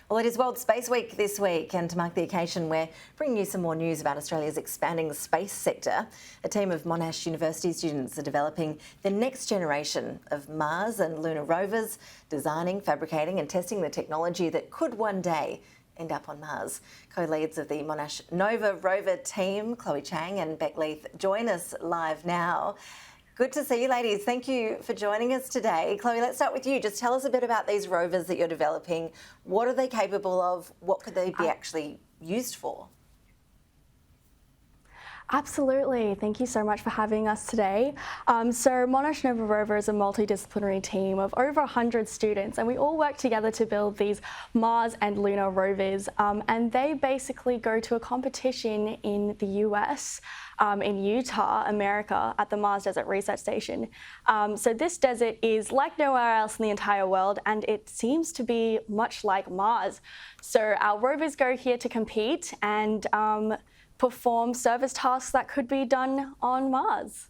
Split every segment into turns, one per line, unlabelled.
Well, it is World Space Week this week, and to mark the occasion, we're bringing you some more news about Australia's expanding space sector. A team of Monash University students are developing the next generation of Mars and lunar rovers, designing, fabricating and testing the technology that could one day end up on Mars. Co-leads of the Monash Rover team, Chloe Chang and Beck Leith, join us live now. Good to see you, ladies. Thank you for joining us today. Chloe, let's start with you. Just tell us a bit about these rovers that you're developing. What are they capable of? What could they be actually used for?
Absolutely. Thank you so much for having us today. So Monash Rover is a multidisciplinary team of over 100 students, and we all work together to build these Mars and lunar rovers. And they basically go to a competition in the US, in Utah, America, at the Mars Desert Research Station. So this desert is like nowhere else in the entire world, and it seems to be much like Mars. So our rovers go here to compete and perform service tasks that could be done on Mars.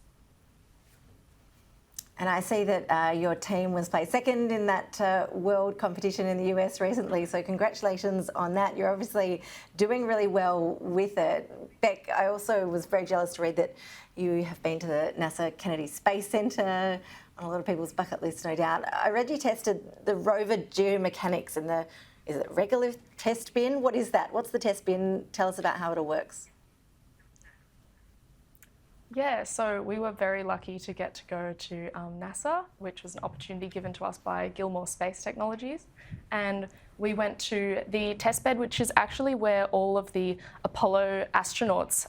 And I see that your team was placed second in that world competition in the US recently, so congratulations on that. You're obviously doing really well with it. Beck, I also was very jealous to read that you have been to the NASA Kennedy Space Centre, on a lot of people's bucket list, no doubt. I read you tested the rover geomechanics in the, is it regolith test bin? What is that? What's the test bin? Tell us about how it all works.
Yeah, so we were very lucky to get to go to NASA, which was an opportunity given to us by Gilmore Space Technologies. And we went to the test bed, which is actually where all of the Apollo astronauts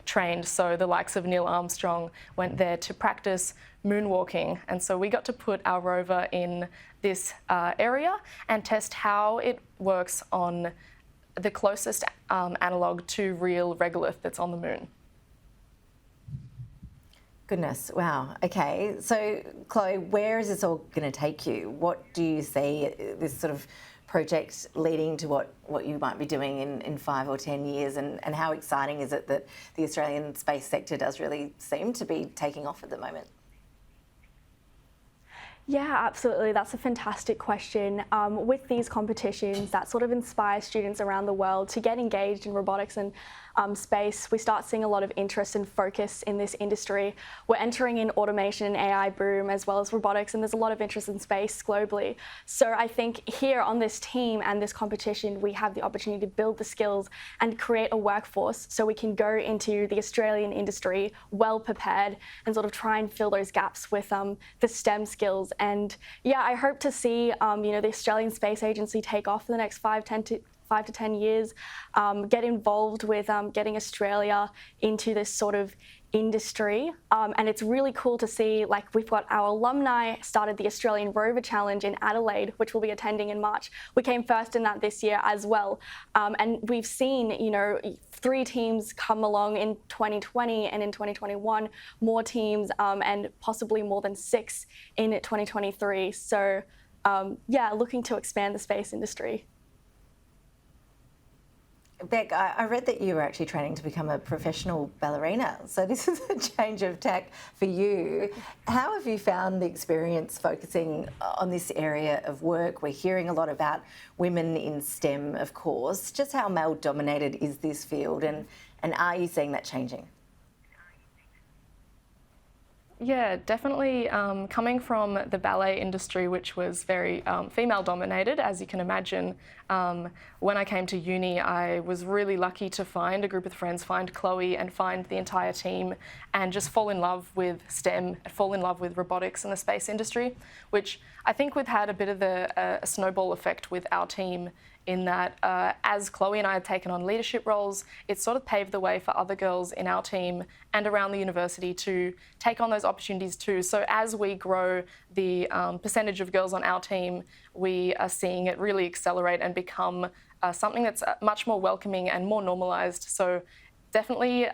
trained. So the likes of Neil Armstrong went there to practice moonwalking. And so we got to put our rover in this area and test how it works on the closest analogue to real regolith that's on the moon.
Goodness, wow. Okay, so Chloe, where is this all going to take you? What do you see this sort of project leading to what you might be doing in 5 or 10 years, and how exciting is it that the Australian space sector does really seem to be taking off at the moment?
Yeah, absolutely. That's a fantastic question. With these competitions, that sort of inspires students around the world to get engaged in robotics and space. We start seeing a lot of interest and focus in this industry. We're entering an automation and AI boom as well as robotics, and there's a lot of interest in space globally. So I think here on this team and this competition, we have the opportunity to build the skills and create a workforce so we can go into the Australian industry well prepared and sort of try and fill those gaps with the STEM skills. And yeah, I hope to see the Australian Space Agency take off in the next 5 to 10 years, get involved with getting Australia into this sort of industry. And it's really cool to see, like, we've got our alumni started the Australian Rover Challenge in Adelaide, which we'll be attending in March. We came first in that this year as well. And we've seen, 3 teams come along in 2020 and in 2021, more teams and possibly more than 6 in 2023. So yeah, looking to expand the space industry.
Beck, I read that you were actually training to become a professional ballerina, so this is a change of tack for you. How have you found the experience focusing on this area of work? We're hearing a lot about women in STEM, of course. Just how male-dominated is this field, and are you seeing that changing?
Yeah, definitely. Coming from the ballet industry, which was very female-dominated, as you can imagine, when I came to uni, I was really lucky to find a group of friends, find Chloe and find the entire team, and just fall in love with STEM, fall in love with robotics and the space industry, which I think we've had a bit of a snowball effect with our team, in that as Chloe and I had taken on leadership roles, it sort of paved the way for other girls in our team and around the university to take on those opportunities too. So as we grow the percentage of girls on our team, we are seeing it really accelerate and become something that's much more welcoming and more normalised. So definitely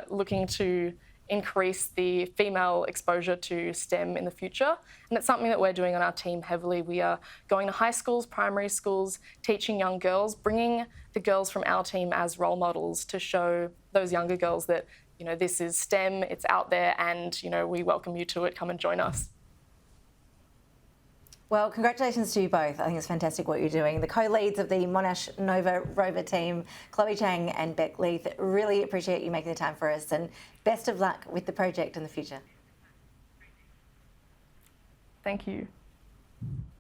looking to increase the female exposure to STEM in the future. And it's something that we're doing on our team heavily. We are going to high schools, primary schools, teaching young girls, bringing the girls from our team as role models to show those younger girls that, this is STEM, it's out there, and, we welcome you to it, come and join us.
Well, congratulations to you both. I think it's fantastic what you're doing. The co-leads of the Monash Rover team, Chloe Chang and Beck Leith, really appreciate you making the time for us, and best of luck with the project in the future.
Thank you.